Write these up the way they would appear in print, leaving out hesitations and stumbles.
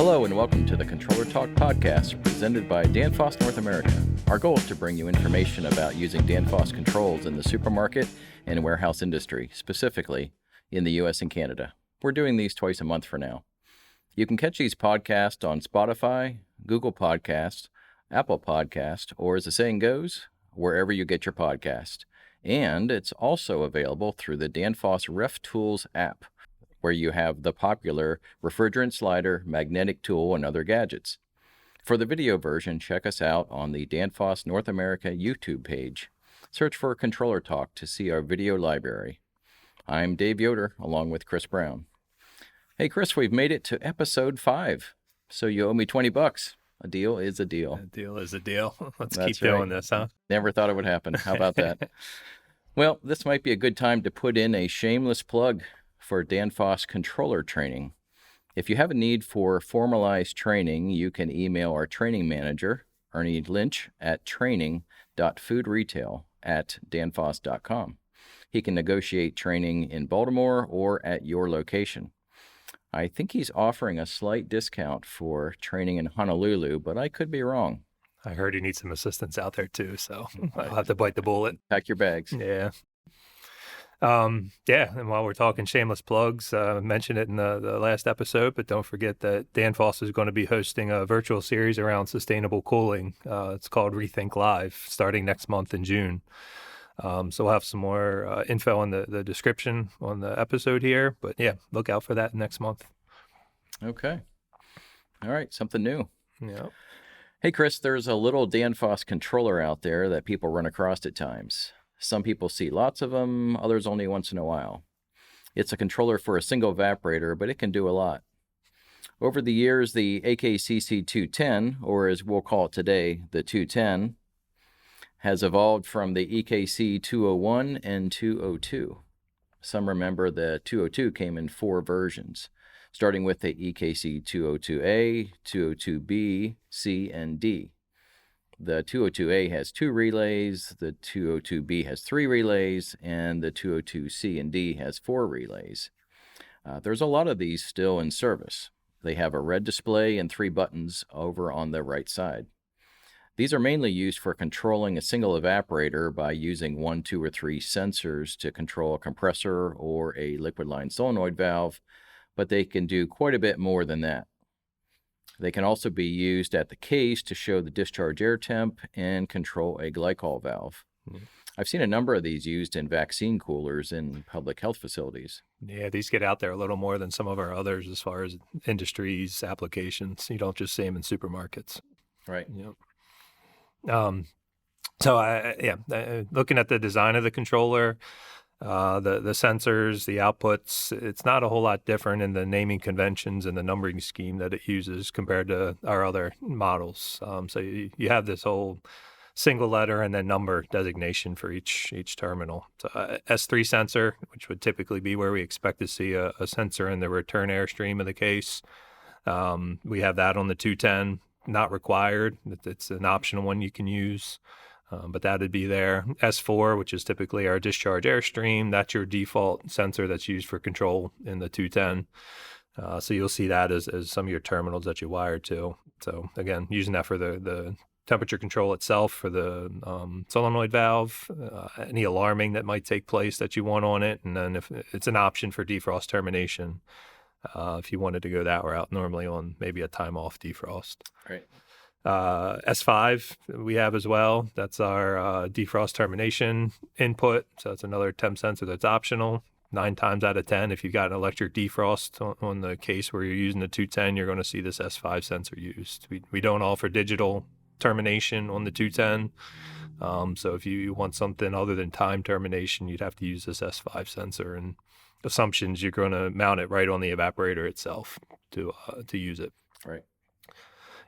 Hello and welcome to the Controller Talk podcast presented by Danfoss North America. Our goal is to bring you information about using Danfoss controls in the supermarket and warehouse industry, specifically in the US and Canada. We're doing these twice a month for now. You can catch these podcasts on Spotify, Google Podcasts, Apple Podcasts, or as the saying goes, wherever you get your podcast. And it's also available through the Danfoss Ref Tools app, where you have the popular refrigerant slider, magnetic tool, and other gadgets. For the video version, check us out on the Danfoss North America YouTube page. Search for Controller Talk to see our video library. I'm Dave Yoder, along with Chris Brown. Hey, Chris, we've made it to episode 5, so you owe me $20. A deal is a deal. A deal is a deal. Let's That's keep right. doing this, huh? Never thought it would happen. How about that? Well, this might be a good time to put in a shameless plug for Danfoss controller training. If you have a need for formalized training, you can email our training manager, Ernie Lynch, at training.foodretail@danfoss.com. He can negotiate training in Baltimore or at your location. I think he's offering a slight discount for training in Honolulu, but I could be wrong. I heard you need some assistance out there too, so I'll have to bite the bullet. Pack your bags. Yeah. And while we're talking shameless plugs, I mentioned it in the last episode, but don't forget that Danfoss is going to be hosting a virtual series around sustainable cooling. It's called Rethink Live, starting next month in June. So we'll have some more info in the description on the episode here, but yeah, look out for that next month. Okay. All right, something new. Yeah. Hey, Chris, there's a little Danfoss controller out there that people run across at times. Some people see lots of them, others only once in a while. It's a controller for a single evaporator, but it can do a lot. Over the years, the AKCC 210, or as we'll call it today, the 210, has evolved from the EKC 201 and 202. Some remember the 202 came in 4 versions, starting with the EKC 202A, 202B, C, and D. The 202A has 2 relays, the 202B has 3 relays, and the 202C and D has 4 relays. There's a lot of these still in service. They have a red display and 3 buttons over on the right side. These are mainly used for controlling a single evaporator by using 1, 2, or 3 sensors to control a compressor or a liquid line solenoid valve, but they can do quite a bit more than that. They can also be used at the case to show the discharge air temp and control a glycol valve. Mm-hmm. I've seen a number of these used in vaccine coolers in public health facilities. Yeah, these get out there a little more than some of our others as far as industries, applications. You don't just see them in supermarkets. Right. Yep. Looking at the design of the controller, the sensors, the outputs, it's not a whole lot different in the naming conventions and the numbering scheme that it uses compared to our other models. So you have this whole single letter and then number designation for each terminal. So S3 sensor, which would typically be where we expect to see a sensor in the return airstream of the case. We have that on the 210, not required. It's an optional one you can use. But that would be there. S4, which is typically our discharge airstream, that's your default sensor that's used for control in the 210. So you'll see that as some of your terminals that you wire to. So again, using that for the temperature control itself, for the solenoid valve, any alarming that might take place that you want on it. And then if it's an option for defrost termination, if you wanted to go that route, normally on maybe a time off defrost. Right. S5 we have as well. That's our defrost termination input. So that's another temp sensor that's optional. 9 times out of 10, if you've got an electric defrost on the case where you're using the 210, you're going to see this S5 sensor used. We don't offer digital termination on the 210. So if you want something other than time termination, you'd have to use this S5 sensor. And assumptions, you're going to mount it right on the evaporator itself to use it. Right.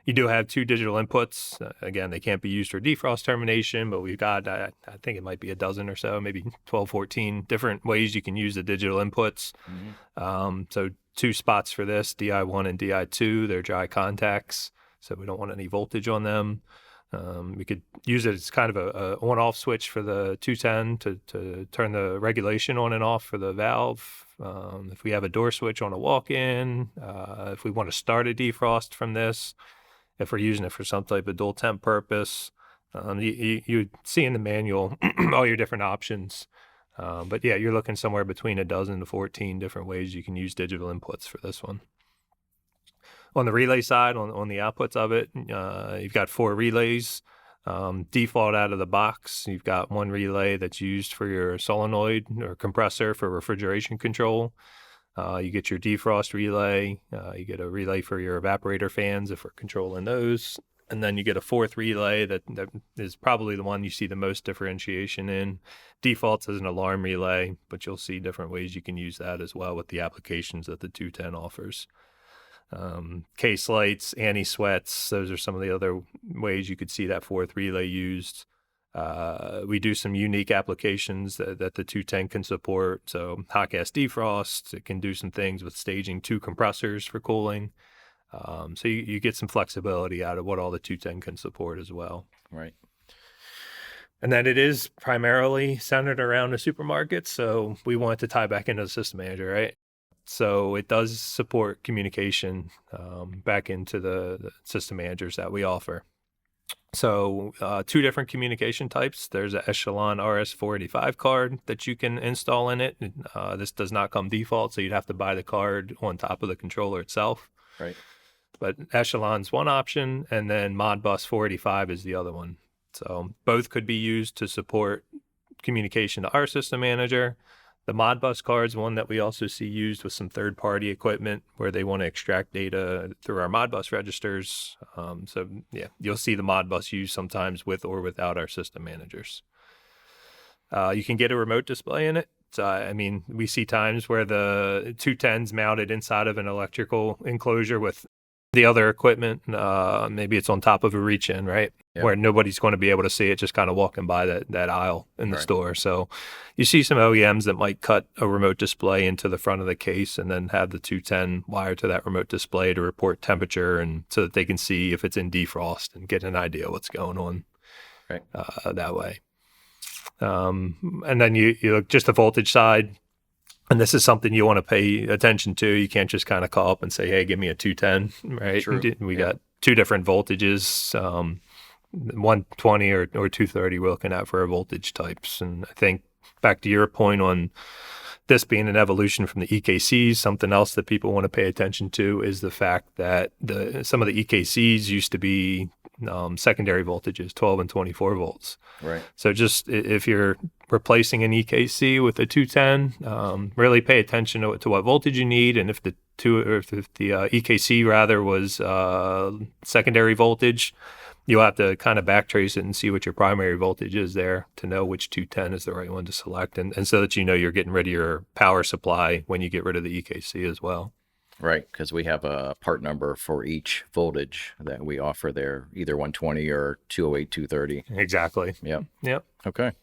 You do have 2 digital inputs. Again, they can't be used for defrost termination, but we've got, I think it might be a dozen or so, maybe 12, 14 different ways you can use the digital inputs. Mm-hmm. So 2 spots for this, DI1 and DI2, they're dry contacts, so we don't want any voltage on them. We could use it as kind of a on-off switch for the 210 to turn the regulation on and off for the valve. If we have a door switch on a walk-in, if we want to start a defrost from this, if we're using it for some type of dual temp purpose, you see in the manual all your different options. But yeah, you're looking somewhere between a dozen to 14 different ways you can use digital inputs for this one. On the relay side, on the outputs of it, you've got 4 relays. Default out of the box, you've got 1 relay that's used for your solenoid or compressor for refrigeration control. You get your defrost relay. You get a relay for your evaporator fans if we're controlling those. And then you get a 4th relay that is probably the one you see the most differentiation in. Defaults as an alarm relay, but you'll see different ways you can use that as well with the applications that the 210 offers. Case lights, anti-sweats, those are some of the other ways you could see that 4th relay used. We do some unique applications that the 210 can support. So hot gas defrost, it can do some things with staging 2 compressors for cooling. So you get some flexibility out of what all the 210 can support as well. Right. And then it is primarily centered around a supermarket. So we want to tie back into the system manager, right? So it does support communication back into the system managers that we offer. So 2 different communication types. There's an Echelon RS485 card that you can install in it. This does not come default, so you'd have to buy the card on top of the controller itself. Right. But Echelon's one option, and then Modbus 485 is the other one. So both could be used to support communication to our system manager. The Modbus card is one that we also see used with some third-party equipment where they want to extract data through our Modbus registers. So yeah, you'll see the Modbus used sometimes with or without our system managers. You can get a remote display in it. I mean, we see times where the 210's mounted inside of an electrical enclosure with the other equipment. Maybe it's on top of a reach-in, right? Yep. Where nobody's going to be able to see it just kind of walking by that aisle in the store. So you see some OEMs that might cut a remote display into the front of the case and then have the 210 wired to that remote display to report temperature and so that they can see if it's in defrost and get an idea what's going on that way. And then you look just the voltage side. And this is something you want to pay attention to. You can't just kind of call up and say, hey, give me a 210, right? True. We got 2 different voltages, 120 or 230 we're looking at for our voltage types. And I think back to your point on this being an evolution from the EKCs, something else that people want to pay attention to is the fact that some of the EKCs used to be secondary voltages, 12 and 24 volts. Right. So just if you're replacing an EKC with a 210, really pay attention to what voltage you need, and if the EKC rather was secondary voltage, you'll have to kind of backtrace it and see what your primary voltage is there to know which 210 is the right one to select, and so that you know you're getting rid of your power supply when you get rid of the EKC as well. Right, because we have a part number for each voltage that we offer there, either 120 or 208, 230. Exactly. Yep. Yep. Okay.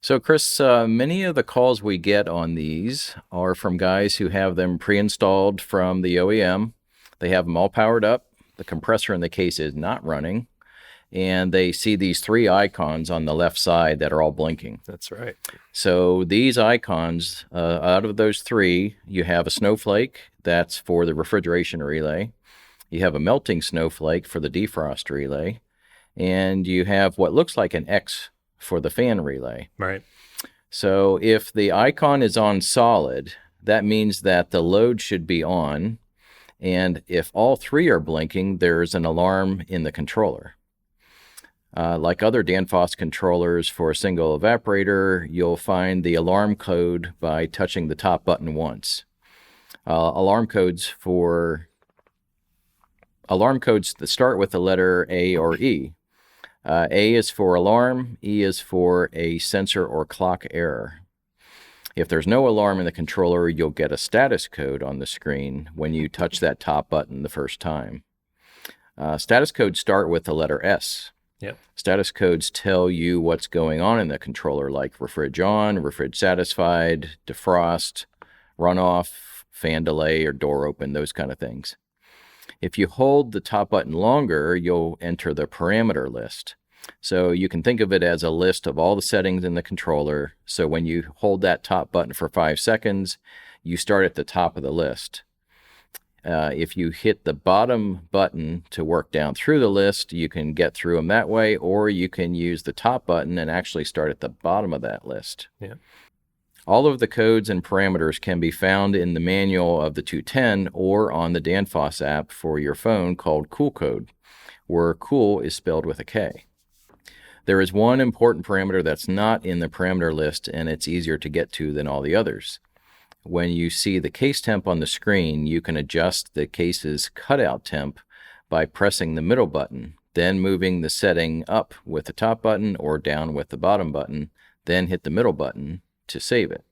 So, Chris, many of the calls we get on these are from guys who have them pre-installed from the OEM. They have them all powered up. The compressor in the case is not running. And they see these 3 icons on the left side that are all blinking. That's right. So these icons, out of those 3, you have a snowflake. That's for the refrigeration relay. You have a melting snowflake for the defrost relay. And you have what looks like an X for the fan relay. Right. So if the icon is on solid, that means that the load should be on. And if all 3 are blinking, there's an alarm in the controller. Like other Danfoss controllers for a single evaporator, you'll find the alarm code by touching the top button once. Alarm codes that start with the letter A or E. A is for alarm, E is for a sensor or clock error. If there's no alarm in the controller, you'll get a status code on the screen when you touch that top button the first time. Status codes start with the letter S. Yep. Status codes tell you what's going on in the controller, like refrig on, refrig satisfied, defrost, runoff, fan delay, or door open, those kind of things. If you hold the top button longer, you'll enter the parameter list. So you can think of it as a list of all the settings in the controller. So when you hold that top button for 5 seconds, you start at the top of the list. If you hit the bottom button to work down through the list, you can get through them that way, or you can use the top button and actually start at the bottom of that list. Yeah. All of the codes and parameters can be found in the manual of the 210 or on the Danfoss app for your phone called Cool Code, where cool is spelled with a K. There is one important parameter that's not in the parameter list, and it's easier to get to than all the others. When you see the case temp on the screen, you can adjust the case's cutout temp by pressing the middle button, then moving the setting up with the top button or down with the bottom button, then hit the middle button to save it.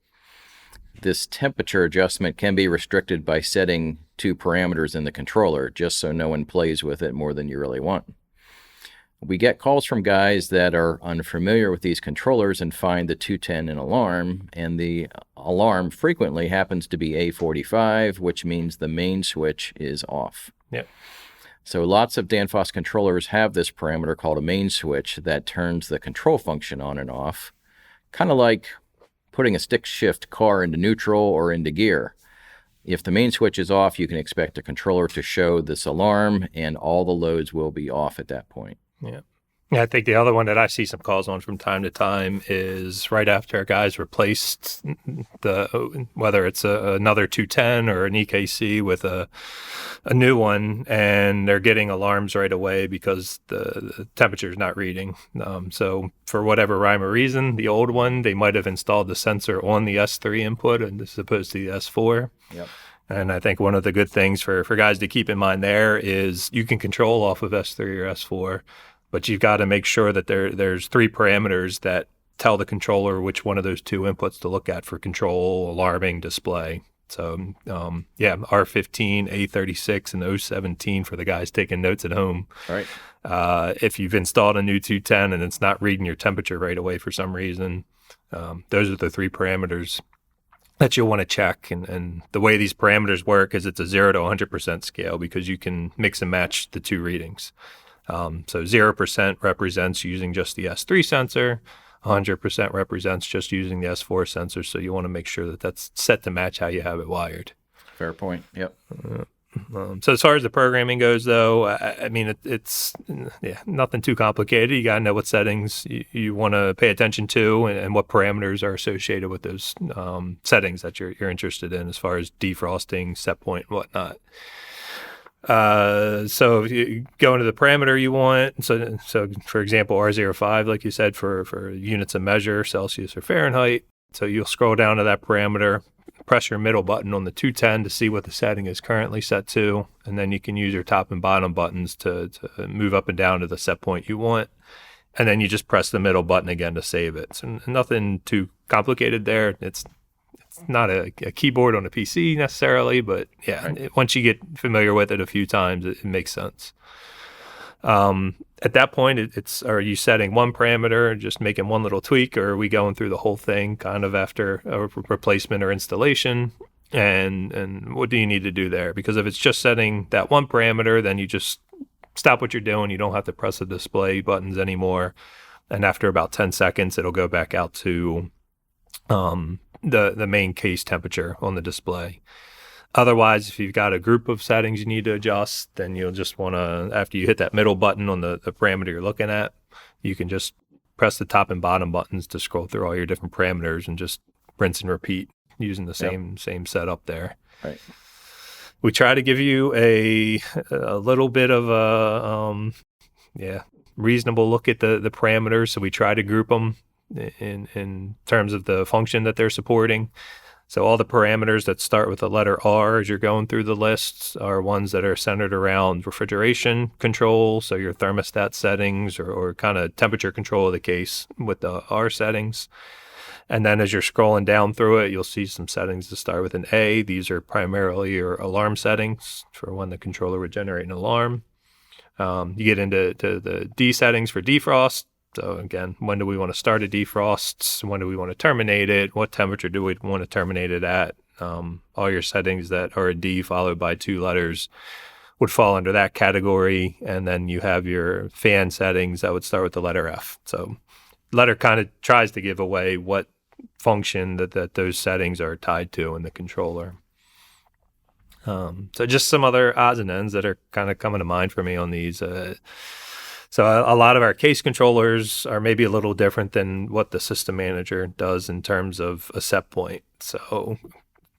This temperature adjustment can be restricted by setting 2 parameters in the controller, just so no one plays with it more than you really want. We get calls from guys that are unfamiliar with these controllers and find the 210 an alarm, and the alarm frequently happens to be A45, which means the main switch is off. Yep. So lots of Danfoss controllers have this parameter called a main switch that turns the control function on and off, kind of like putting a stick shift car into neutral or into gear. If the main switch is off, you can expect the controller to show this alarm, and all the loads will be off at that point. Yeah. I think the other one that I see some calls on from time to time is right after a guy's replaced whether it's another 210 or an EKC with a new one, and they're getting alarms right away because the temperature is not reading. So for whatever rhyme or reason, the old one, they might have installed the sensor on the S3 input as opposed to the S4. Yep. And I think one of the good things for guys to keep in mind there is you can control off of S3 or S4, but you've got to make sure that there's 3 parameters that tell the controller which one of those 2 inputs to look at for control, alarming, display. So, R15, A36, and O17 for the guys taking notes at home. All right. If you've installed a new 210 and it's not reading your temperature right away for some reason, those are the 3 parameters that you'll want to check. And the way these parameters work is it's a 0 to 100% scale because you can mix and match the 2 readings. So 0% represents using just the S3 sensor, 100% represents just using the S4 sensor. So you want to make sure that that's set to match how you have it wired. Fair point. Yep. So as far as the programming goes, though, I mean, it's nothing too complicated. You got to know what settings you want to pay attention to and what parameters are associated with those settings that you're interested in as far as defrosting, set point, and whatnot. So if you go into the parameter you want, so for example, R05, like you said, for units of measure, Celsius or Fahrenheit. So you'll scroll down to that parameter, press your middle button on the 210 to see what the setting is currently set to, and then you can use your top and bottom buttons to move up and down to the set point you want. And then you just press the middle button again to save it. So nothing too complicated there. It's not a keyboard on a PC necessarily, but yeah, right. Once you get familiar with it a few times, it makes sense. At that point, are you setting one parameter, just making one little tweak, or are we going through the whole thing kind of after a replacement or installation? And what do you need to do there? Because if it's just setting that one parameter, then you just stop what you're doing. You don't have to press the display buttons anymore. And after about 10 seconds, it'll go back out to the main case temperature on the display. Otherwise, if you've got a group of settings you need to adjust, then you'll just want to, after you hit that middle button on the parameter you're looking at, you can just press the top and bottom buttons to scroll through all your different parameters and just rinse and repeat using the same setup there. Right. We try to give you a little bit of a reasonable look at the parameters, so we try to group them in terms of the function that they're supporting. So all the parameters that start with the letter R as you're going through the lists are ones that are centered around refrigeration control, so your thermostat settings or kind of temperature control of the case with the R settings. And then as you're scrolling down through it, you'll see some settings that start with an A. These are primarily your alarm settings for when the controller would generate an alarm. You get into the D settings for defrost. So again, when do we want to start a defrost? When do we want to terminate it? What temperature do we want to terminate it at? All your settings that are a D followed by 2 letters would fall under that category. And then you have your fan settings that would start with the letter F. So letter kind of tries to give away what function that those settings are tied to in the controller. So just some other odds and ends that are kind of coming to mind for me on these. So a lot of our case controllers are maybe a little different than what the system manager does in terms of a set point. So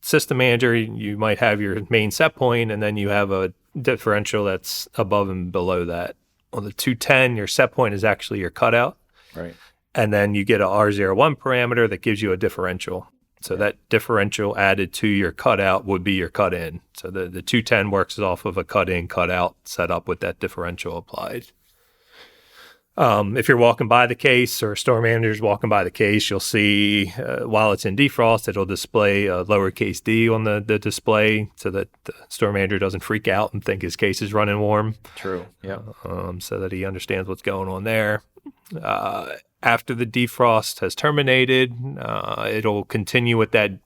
system manager, you might have your main set point, and then you have a differential that's above and below that. On the 210, your set point is actually your cutout. Right. And then you get a R01 parameter that gives you a differential. So that differential added to your cutout would be your cut in. So the 210 works off of a cut in, cut out setup with that differential applied. If you're walking by the case or a store manager's walking by the case, you'll see while it's in defrost, it'll display a lowercase d on the display so that the store manager doesn't freak out and think his case is running warm. True. Yeah. So that he understands what's going on there. After the defrost has terminated, it'll continue with that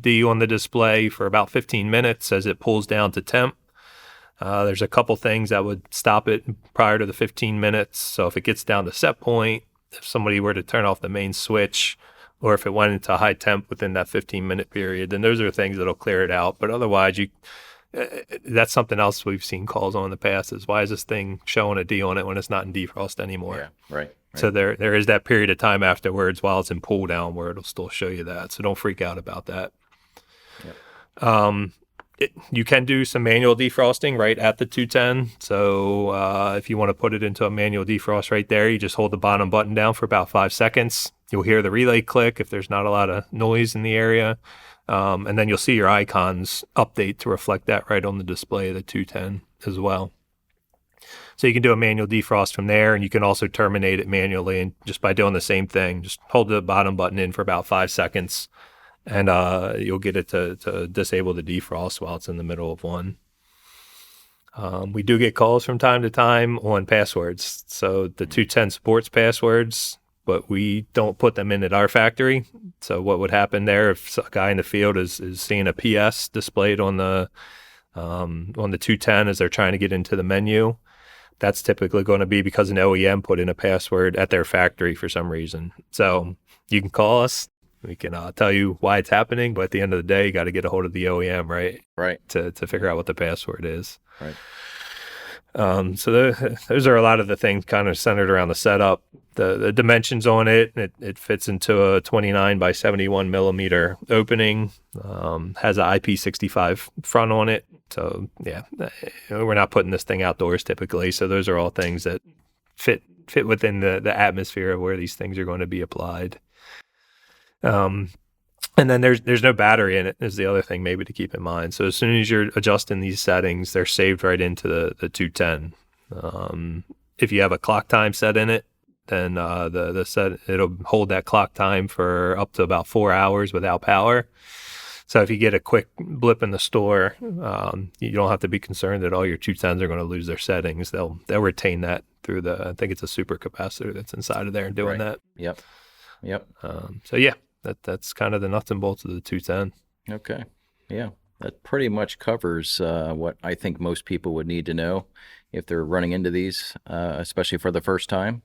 D on the display for about 15 minutes as it pulls down to temp. There's a couple things that would stop it prior to the 15 minutes. So if it gets down to set point, if somebody were to turn off the main switch, or if it went into high temp within that 15-minute period, then those are things that'll clear it out. But otherwise, that's something else we've seen calls on in the past is why is this thing showing a D on it when it's not in defrost anymore? Yeah, right. So there is that period of time afterwards while it's in pull down where it'll still show you that. So don't freak out about that. Yep. You can do some manual defrosting right at the 210. So if you want to put it into a manual defrost right there, you just hold the bottom button down for about 5 seconds. You'll hear the relay click if there's not a lot of noise in the area. And then you'll see your icons update to reflect that right on the display of the 210 as well. So you can do a manual defrost from there, and you can also terminate it manually. And just by doing the same thing, just hold the bottom button in for about 5 seconds. And you'll get it to disable the defrost while it's in the middle of one. We do get calls from time to time on passwords. So the 210 supports passwords, but we don't put them in at our factory. So what would happen there if a guy in the field is seeing a PS displayed on the 210 as they're trying to get into the menu, that's typically going to be because an OEM put in a password at their factory for some reason. So you can call us. We can tell you why it's happening, but at the end of the day, you got to get a hold of the OEM, right? Right. To figure out what the password is. Right. So those are a lot of the things kind of centered around the setup. The dimensions on it fits into a 29 by 71 millimeter opening, has an IP65 front on it. So yeah, we're not putting this thing outdoors typically. So those are all things that fit within the atmosphere of where these things are going to be applied. And then there's no battery in it is the other thing maybe to keep in mind. So as soon as you're adjusting these settings, they're saved right into the 210. If you have a clock time set in it, then the set it'll hold that clock time for up to about 4 hours without power. So if you get a quick blip in the store, you don't have to be concerned that all your 210s are going to lose their settings. They'll retain that through I think it's a super capacitor that's inside of there and doing that. Yep. So yeah. That's kind of the nuts and bolts of the 210. Okay. Yeah. That pretty much covers what I think most people would need to know if they're running into these, especially for the first time.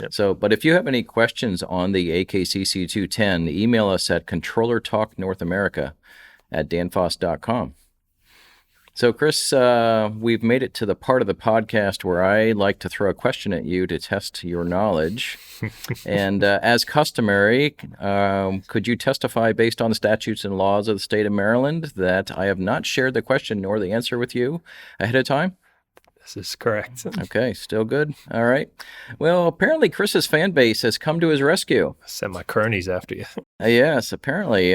Yep. So, but if you have any questions on the AKCC 210, email us at ControllerTalkNorthAmerica at danfoss.com. So, Chris, we've made it to the part of the podcast where I like to throw a question at you to test your knowledge. And as customary, could you testify based on the statutes and laws of the state of Maryland that I have not shared the question nor the answer with you ahead of time? This is correct. Okay, still good. All right. Well, apparently Chris's fan base has come to his rescue. Send my cronies after you. Yes, apparently.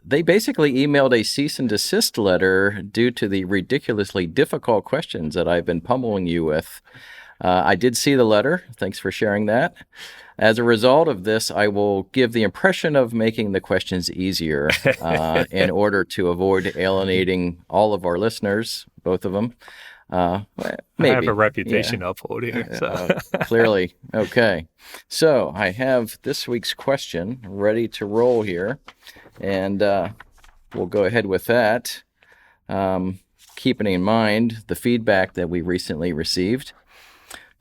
They basically emailed a cease and desist letter due to the ridiculously difficult questions that I've been pummeling you with. I did see the letter. Thanks for sharing that. As a result of this, I will give the impression of making the questions easier in order to avoid alienating all of our listeners, both of them. Maybe. I have a reputation to uphold here. So. Clearly. Okay. So I have this week's question ready to roll here, and we'll go ahead with that, keeping in mind the feedback that we recently received.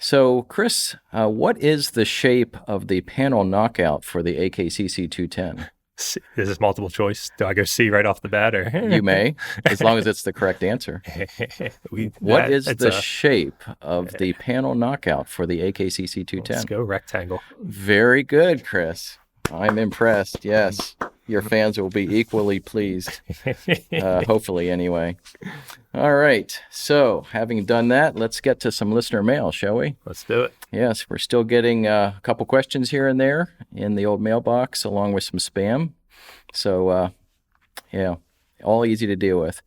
So, Chris, what is the shape of the panel knockout for the AKCC 210? Is this multiple choice? Do I go C right off the bat, or You may, as long as it's the correct answer. What is the shape of the panel knockout for the AKCC 210? Let's go rectangle. Very good, Chris. I'm impressed. Yes, your fans will be equally pleased. Hopefully, anyway. All right. So, having done that, let's get to some listener mail, shall we? Let's do it. Yes, we're still getting a couple questions here and there in the old mailbox, along with some spam. So, yeah, all easy to deal with.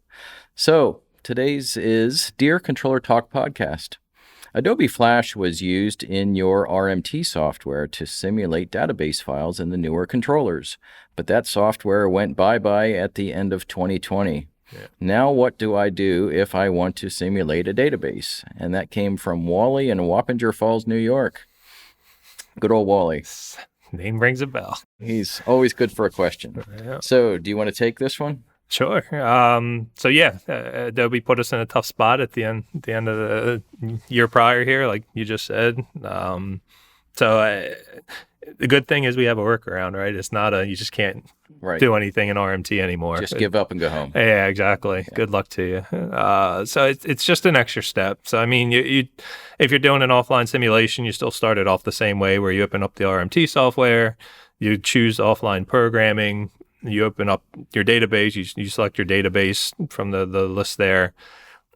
So, today's is Dear Controller Talk Podcast. Adobe Flash was used in your RMT software to simulate database files in the newer controllers, but that software went bye-bye at the end of 2020. Yeah. Now what do I do if I want to simulate a database? And that came from Wally in Wappinger Falls, New York. Good old Wally. Name rings a bell. He's always good for a question. Yeah. So do you want to take this one? Sure. So yeah, Adobe put us in a tough spot at the end of the year prior here, like you just said. The good thing is we have a workaround, right? It's not you just can't do anything in RMT anymore. Just give up and go home. Yeah, exactly. Yeah. Good luck to you. So it's just an extra step. So I mean, you if you're doing an offline simulation, you still start it off the same way, where you open up the RMT software, you choose offline programming. You open up your database, you select your database from the list there,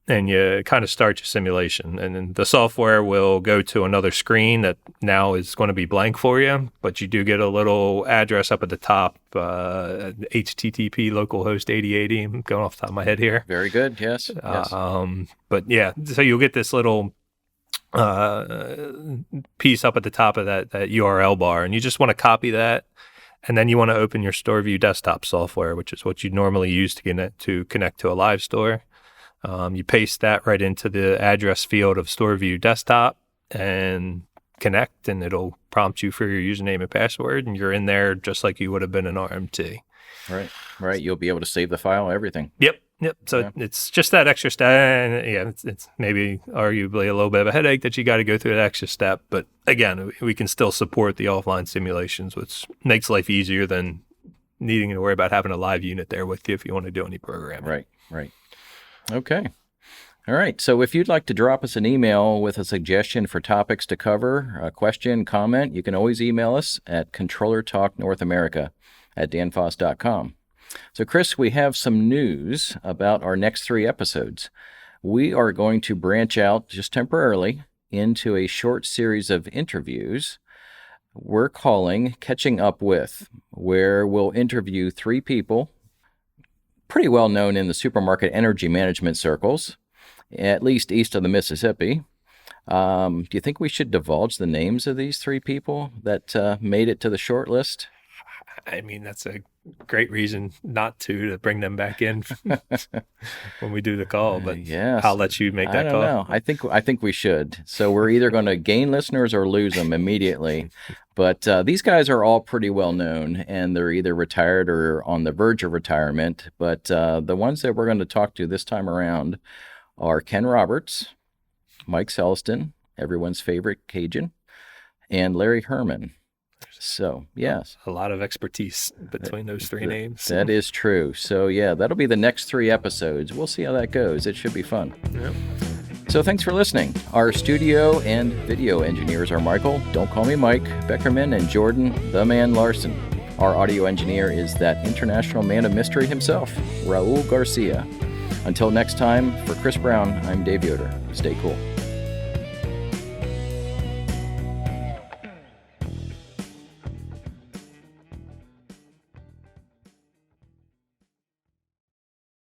and you kind of start your simulation. And then the software will go to another screen that now is going to be blank for you, but you do get a little address up at the top, HTTP localhost 8080. I'm going off the top of my head here. Very good, yes. But yeah, so you'll get this little piece up at the top of that URL bar, and you just want to copy that. And then you want to open your StoreView desktop software, which is what you normally use to connect to a live store. You paste that right into the address field of StoreView desktop and connect, and it'll prompt you for your username and password, and you're in there just like you would have been in RMT. Right. You'll be able to save the file, everything. Yep. So it's just that extra step. And yeah, it's maybe arguably a little bit of a headache that you got to go through that extra step. But again, we can still support the offline simulations, which makes life easier than needing to worry about having a live unit there with you if you want to do any programming. Right. Okay. All right. So if you'd like to drop us an email with a suggestion for topics to cover, a question, comment, you can always email us at ControllerTalkNorthAmerica@danfoss.com. So, Chris, we have some news about our next 3 episodes. We are going to branch out just temporarily into a short series of interviews we're calling Catching Up With, where we'll interview 3 people pretty well known in the supermarket energy management circles, at least east of the Mississippi. Do you think we should divulge the names of these 3 people that made it to the short list? I mean, that's a great reason not to bring them back in when we do the call, but yes. I'll let you make that call. I don't know. I think we should. So we're either going to gain listeners or lose them immediately. But these guys are all pretty well known, and they're either retired or on the verge of retirement. But the ones that we're going to talk to this time around are Ken Roberts, Mike Selliston, everyone's favorite Cajun, and Larry Herman. So, yes. A lot of expertise between those 3 names. That is true. So, yeah, that'll be the next 3 episodes. We'll see how that goes. It should be fun. Yep. So, thanks for listening. Our studio and video engineers are Michael, don't call me Mike, Beckerman, and Jordan, the man Larsen. Our audio engineer is that international man of mystery himself, Raul Garcia. Until next time, for Chris Brown, I'm Dave Yoder. Stay cool.